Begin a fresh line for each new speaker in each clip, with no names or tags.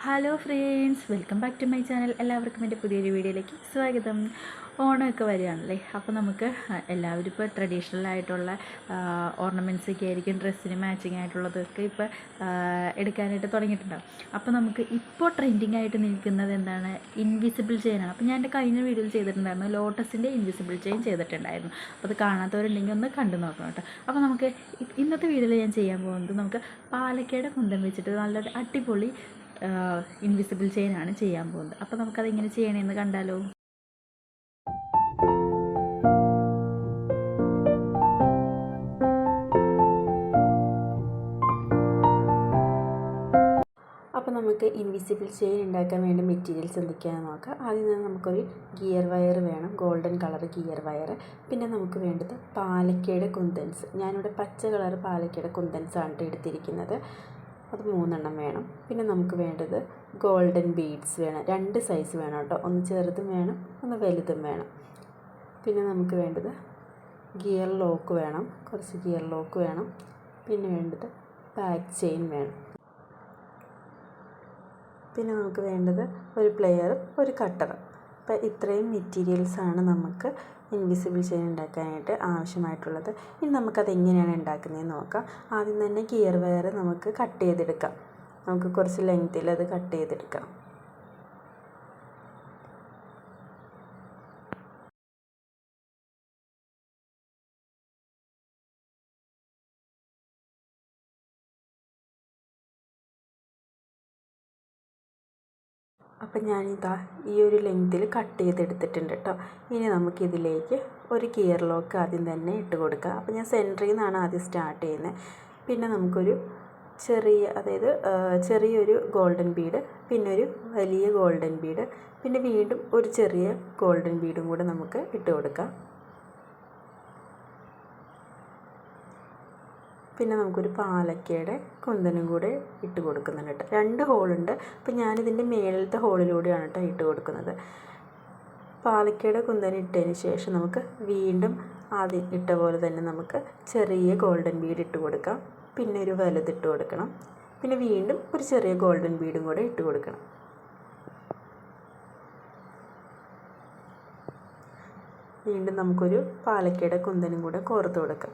Hello friends, welcome back to my channel. എല്ലാവർക്കും എൻ്റെ പുതിയൊരു വീഡിയോയിലേക്ക് സ്വാഗതം. ഓണമൊക്കെ വരികയാണല്ലേ, അപ്പോൾ നമുക്ക് എല്ലാവരും ഇപ്പോൾ ട്രഡീഷണൽ ആയിട്ടുള്ള ഓർണമെൻറ്റ്സൊക്കെ ആയിരിക്കും ഡ്രസ്സിന് മാച്ചിങ് ആയിട്ടുള്ളതൊക്കെ ഇപ്പോൾ എടുക്കാനായിട്ട് തുടങ്ങിയിട്ടുണ്ടാകും. അപ്പോൾ നമുക്ക് ഇപ്പോൾ ട്രെൻഡിങ് ആയിട്ട് നിൽക്കുന്നത് എന്താണ്? ഇൻവിസിബിൾ ചെയിനാണ്. അപ്പോൾ ഞാൻ എൻ്റെ കഴിഞ്ഞ വീഡിയോയിൽ ചെയ്തിട്ടുണ്ടായിരുന്നു, ലോട്ടസിൻ്റെ ഇൻവിസിബിൾ ചെയിൻ ചെയ്തിട്ടുണ്ടായിരുന്നു. അപ്പോൾ അത് കാണാത്തവരുണ്ടെങ്കിൽ ഒന്ന് കണ്ടു നോക്കണം കേട്ടോ. അപ്പോൾ നമുക്ക് ഇന്നത്തെ വീഡിയോയിൽ ഞാൻ ചെയ്യാൻ പോകുന്നത് നമുക്ക് പാലക്കയുടെ കുന്തം വെച്ചിട്ട് നല്ലൊരു അടിപൊളി ഇൻവിസിബിൾ ചെയിനാണ് ചെയ്യാൻ പോകുന്നത്. അപ്പോൾ നമുക്കത് എങ്ങനെ ചെയ്യണമെന്ന് കണ്ടാലോ. അപ്പോൾ നമുക്ക് ഇൻവിസിബിൾ ചെയിൻ ഉണ്ടാക്കാൻ വേണ്ട മെറ്റീരിയൽസ് എന്തൊക്കെയാണെന്ന് നോക്കാം. ആദ്യം തന്നെ നമുക്കൊരു ഗിയർ വയർ വേണം, ഗോൾഡൻ കളർ ഗിയർ വയർ. പിന്നെ നമുക്ക് വേണ്ടത് പാലക്കയുടെ കുന്തൻസ്. ഞാനിവിടെ പച്ച കളർ പാലക്കയുടെ കുന്തൻസാണ് എടുത്തിരിക്കുന്നത്. അത് 3 വേണം. പിന്നെ നമുക്ക് വേണ്ടത് ഗോൾഡൻ ബീഡ്സ് വേണം. 2 സൈസ് വേണം കേട്ടോ, ഒന്ന് ചെറുതും വേണം, ഒന്ന് വലുതും വേണം. പിന്നെ നമുക്ക് വേണ്ടത് ഗിയർ ലോക്ക് വേണം, കുറച്ച് ഗിയർ ലോക്ക് വേണം. പിന്നെ വേണ്ടത് ബാക്ക് ചെയിൻ വേണം. പിന്നെ നമുക്ക് വേണ്ടത് ഒരു പ്ലെയറും ഒരു കട്ടറും. അപ്പോൾ ഇത്രയും മെറ്റീരിയൽസാണ് നമുക്ക് ഇൻവിസിബിൾ ചെയിൻ ഉണ്ടാക്കാനായിട്ട് ആവശ്യമായിട്ടുള്ളത്. ഇനി നമുക്കത് എങ്ങനെയാണ് ഉണ്ടാക്കുന്നതെന്ന് നോക്കാം. ആദ്യം തന്നെ ഗിയർ വയർ നമുക്ക് കട്ട് ചെയ്തെടുക്കാം. നമുക്ക് കുറച്ച് ലെങ്ത്തിൽ അത് കട്ട് ചെയ്തെടുക്കാം. അപ്പം ഞാനിതാ ഈ ഒരു ലെങ്ത്തിൽ കട്ട് ചെയ്തെടുത്തിട്ടുണ്ട് കേട്ടോ. ഇനി നമുക്കിതിലേക്ക് ഒരു ഗിയർ ലോക്ക് ആദ്യം തന്നെ ഇട്ട് കൊടുക്കുക. അപ്പോൾ ഞാൻ സെൻറ്ററിൽ നിന്നാണ് ആദ്യം സ്റ്റാർട്ട് ചെയ്യുന്നത്. പിന്നെ നമുക്കൊരു ചെറിയൊരു ഗോൾഡൻ ബീഡ്, പിന്നെ ഒരു വലിയ ഗോൾഡൻ ബീഡ്, പിന്നെ വീണ്ടും ഒരു ചെറിയ ഗോൾഡൻ ബീഡും കൂടെ നമുക്ക് ഇട്ട് കൊടുക്കാം. പിന്നെ നമുക്കൊരു പാലക്കയുടെ കുന്തനും കൂടെ ഇട്ട് കൊടുക്കുന്നുണ്ട് കേട്ടോ. 2 ഹോളുണ്ട്. അപ്പോൾ ഞാനിതിൻ്റെ മേളിലത്തെ ഹോളിലൂടെയാണ് കേട്ടോ ഇട്ട് കൊടുക്കുന്നത്. പാലക്കയുടെ കുന്തൻ ഇട്ടതിന് ശേഷം നമുക്ക് വീണ്ടും ആദ്യം ഇട്ട പോലെ തന്നെ നമുക്ക് ചെറിയ ഗോൾഡൻ ബീഡ് ഇട്ട് കൊടുക്കാം. പിന്നെ ഒരു വലുതിട്ട് കൊടുക്കണം. പിന്നെ വീണ്ടും ഒരു ചെറിയ ഗോൾഡൻ ബീഡും കൂടെ ഇട്ട് കൊടുക്കണം. വീണ്ടും നമുക്കൊരു പാലക്കയുടെ കുന്തനും കൂടെ കോർത്ത് കൊടുക്കാം.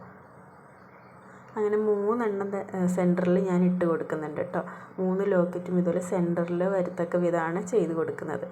അങ്ങനെ 3 സെൻറ്ററിൽ ഞാൻ ഇട്ട് കൊടുക്കുന്നുണ്ട് കേട്ടോ. 3 ലോക്കറ്റും ഇതുപോലെ സെൻറ്ററിൽ വരത്തക്ക വിധമാണ് ചെയ്ത് കൊടുക്കുന്നത്.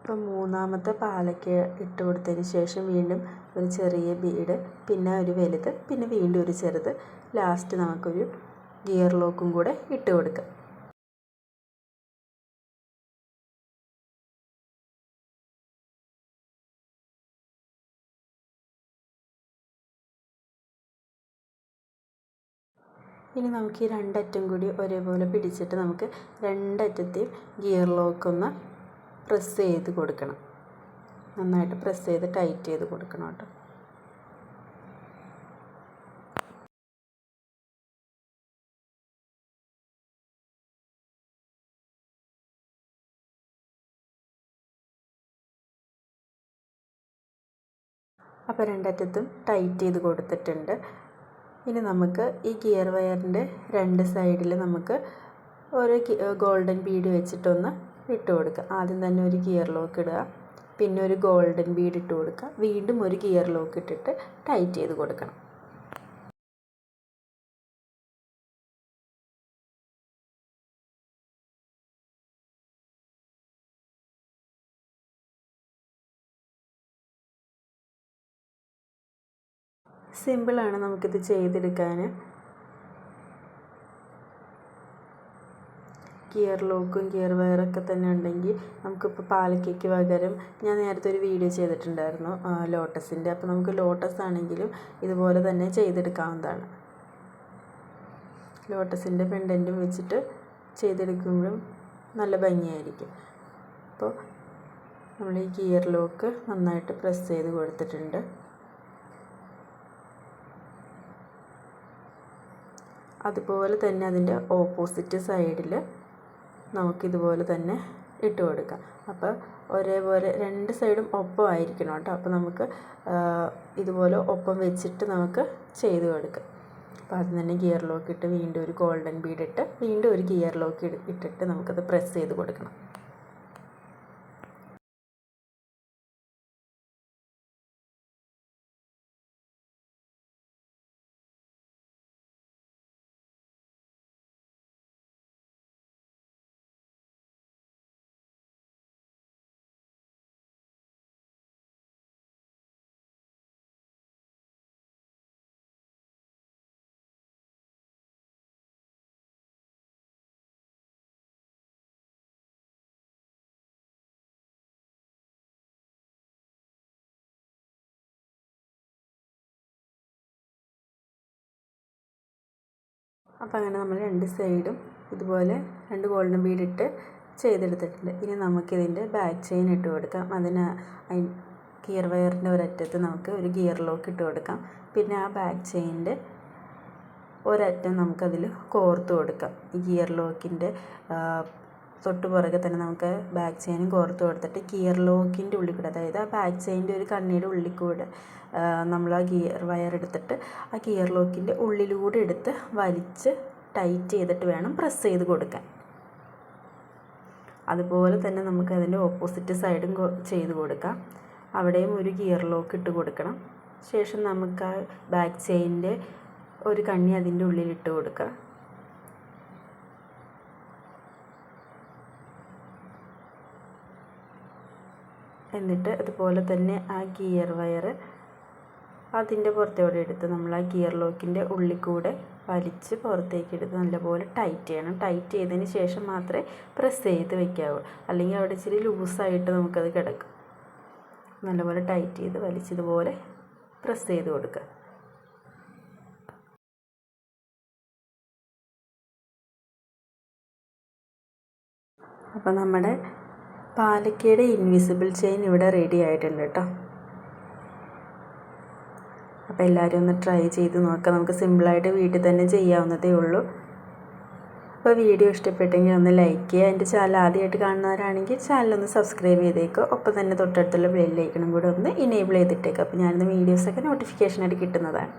ഇപ്പം 3ാമത്തെ പാലക്ക ഇട്ട് കൊടുത്തതിന് ശേഷം വീണ്ടും ഒരു ചെറിയ ബീഡ്, പിന്നെ ഒരു വലുത്, പിന്നെ വീണ്ടും ഒരു ചെറുത്, ലാസ്റ്റ് നമുക്കൊരു ഗിയർ ലോക്കും കൂടെ ഇട്ട് കൊടുക്കാം. ഇനി നമുക്ക് ഈ 2 അറ്റം കൂടി ഒരേപോലെ പിടിച്ചിട്ട് നമുക്ക് 2 അറ്റത്തെയും ഗിയർ ലോക്കൊന്ന് പ്രസ് ചെയ്ത് കൊടുക്കണം. നന്നായിട്ട് പ്രസ് ചെയ്ത് ടൈറ്റ് ചെയ്ത് കൊടുക്കണം കേട്ടോ. അപ്പോൾ 2 അറ്റത്തും ടൈറ്റ് ചെയ്ത് കൊടുത്തിട്ടുണ്ട്. ഇനി നമുക്ക് ഈ ഗിയർ വയറിൻ്റെ 2 സൈഡിൽ നമുക്ക് ഒരു ഗോൾഡൻ ബീഡ് വെച്ചിട്ടൊന്ന് ഇട്ട് കൊടുക്കുക. ആദ്യം തന്നെ ഒരു ഗിയർ ലോക്ക് ഇടുക, പിന്നെ ഒരു ഗോൾഡൻ ബീഡ് ഇട്ട് കൊടുക്കുക, വീണ്ടും ഒരു ഗിയർ ലോക്ക് ഇട്ടിട്ട് ടൈറ്റ് ചെയ്ത് കൊടുക്കണം. സിമ്പിളാണ് നമുക്കിത് ചെയ്തെടുക്കാൻ. ഗിയർ ലോക്കും ഗിയർ വയറൊക്കെ തന്നെ ഉണ്ടെങ്കിൽ നമുക്കിപ്പോൾ പാലക്കയ്ക്ക് പകരം ഞാൻ നേരത്തെ ഒരു വീഡിയോ ചെയ്തിട്ടുണ്ടായിരുന്നു ലോട്ടസിൻ്റെ. അപ്പോൾ നമുക്ക് ലോട്ടസ് ആണെങ്കിലും ഇതുപോലെ തന്നെ ചെയ്തെടുക്കാവുന്നതാണ്. ലോട്ടസിൻ്റെ പെൻഡൻറ്റും വെച്ചിട്ട് ചെയ്തെടുക്കുമ്പോഴും നല്ല ഭംഗിയായിരിക്കും. അപ്പോൾ നമ്മൾ ഈ ഗിയർ ലോക്ക് നന്നായിട്ട് പ്രസ് ചെയ്ത് കൊടുത്തിട്ടുണ്ട്. അതുപോലെ തന്നെ അതിൻ്റെ ഓപ്പോസിറ്റ് സൈഡിൽ നമുക്കിതുപോലെ തന്നെ ഇട്ട് കൊടുക്കാം. അപ്പോൾ ഒരേപോലെ 2 സൈഡും ഒപ്പം ആയിരിക്കണം കേട്ടോ. അപ്പോൾ നമുക്ക് ഇതുപോലെ ഒപ്പം വെച്ചിട്ട് നമുക്ക് ചെയ്ത് കൊടുക്കാം. അപ്പോൾ ആദ്യം തന്നെ ഗിയർ ലോക്ക് ഇട്ട് വീണ്ടും ഒരു ഗോൾഡൻ ബീഡ് ഇട്ട് വീണ്ടും ഒരു ഗിയർ ലോക്ക് ഇട്ടിട്ട് നമുക്കത് പ്രസ് ചെയ്ത് കൊടുക്കണം. അപ്പോൾ അങ്ങനെ നമ്മൾ 2 സൈഡും ഇതുപോലെ 2 ഗോൾഡൻ ബീഡ് ഇട്ട് ചെയ്തെടുത്തിട്ടുണ്ട്. ഇനി നമുക്കിതിൻ്റെ ബാക്ക് ചെയിൻ ഇട്ട് കൊടുക്കാം. ഗിയർ വയറിൻ്റെ ഒരറ്റത്ത് നമുക്ക് ഒരു ഗിയർ ലോക്ക് ഇട്ട് കൊടുക്കാം. പിന്നെ ആ ബാക്ക് ചെയിനിൻ്റെ ഒരറ്റം നമുക്കതിൽ കോർത്ത് കൊടുക്കാം. ഈ ഗിയർ ലോക്കിൻ്റെ തൊട്ട് പുറകെ തന്നെ നമുക്ക് ബാക്ക് ചെയിനും കോർത്ത് കൊടുത്തിട്ട് ഗിയർ ലോക്കിൻ്റെ ഉള്ളിൽ കൂടെ, അതായത് ആ ബാക്ക് ചെയിൻ്റെ ഒരു കണ്ണിയുടെ ഉള്ളിൽ കൂടെ നമ്മൾ ആ ഗിയർ വയർ എടുത്തിട്ട് ആ ഗിയർ ലോക്കിൻ്റെ ഉള്ളിലൂടെ എടുത്ത് വലിച്ച് ടൈറ്റ് ചെയ്തിട്ട് വേണം പ്രസ് ചെയ്ത് കൊടുക്കാൻ. അതുപോലെ തന്നെ നമുക്ക് അതിൻ്റെ ഓപ്പോസിറ്റ് സൈഡും ചെയ്ത് കൊടുക്കാം. അവിടെയും ഒരു ഗിയർ ലോക്ക് ഇട്ട് കൊടുക്കണം. ശേഷം നമുക്ക് ആ ബാക്ക് ചെയിനിൻ്റെ ഒരു കണ്ണി അതിൻ്റെ ഉള്ളിലിട്ട് കൊടുക്കുക. എന്നിട്ട് അതുപോലെ തന്നെ ആ ഗിയർ വയർ അതിൻ്റെ പുറത്തോടെ എടുത്ത് നമ്മൾ ആ ഗിയർ ലോക്കിൻ്റെ ഉള്ളിൽ കൂടെ വലിച്ച് പുറത്തേക്ക് എടുത്ത് നല്ലപോലെ ടൈറ്റ് ചെയ്യണം. ടൈറ്റ് ചെയ്തതിന് ശേഷം മാത്രമേ പ്രസ് ചെയ്ത് വെക്കാവൂ, അല്ലെങ്കിൽ അവിടെ ഇച്ചിരി ലൂസായിട്ട് നമുക്കത് കിടക്കും. നല്ലപോലെ ടൈറ്റ് ചെയ്ത് വലിച്ചതുപോലെ പ്രസ് ചെയ്ത് കൊടുക്കുക. അപ്പോൾ നമ്മുടെ പാലക്കയുടെ ഇൻവിസിബിൾ ചെയിൻ ഇവിടെ റെഡി ആയിട്ടുണ്ട് കേട്ടോ. അപ്പോൾ എല്ലാവരും ഒന്ന് ട്രൈ ചെയ്ത് നോക്കാം. നമുക്ക് സിമ്പിളായിട്ട് വീട്ടിൽ തന്നെ ചെയ്യാവുന്നതേ ഉള്ളൂ. അപ്പോൾ വീഡിയോ ഇഷ്ടപ്പെട്ടെങ്കിൽ ഒന്ന് ലൈക്ക് ചെയ്യുക. എൻ്റെ ചാനൽ ആദ്യമായിട്ട് കാണുന്നവരാണെങ്കിൽ ചാനലൊന്ന് സബ്സ്ക്രൈബ് ചെയ്തേക്കുക. ഒപ്പം തന്നെ തൊട്ടടുത്തുള്ള ബെൽ ഐക്കണും കൂടെ ഒന്ന് ഇനേബിൾ ചെയ്തിട്ടേക്കുക. അപ്പോൾ ഞാനിന്ന് വീഡിയോസൊക്കെ നോട്ടിഫിക്കേഷനായിട്ട് കിട്ടുന്നതാണ്.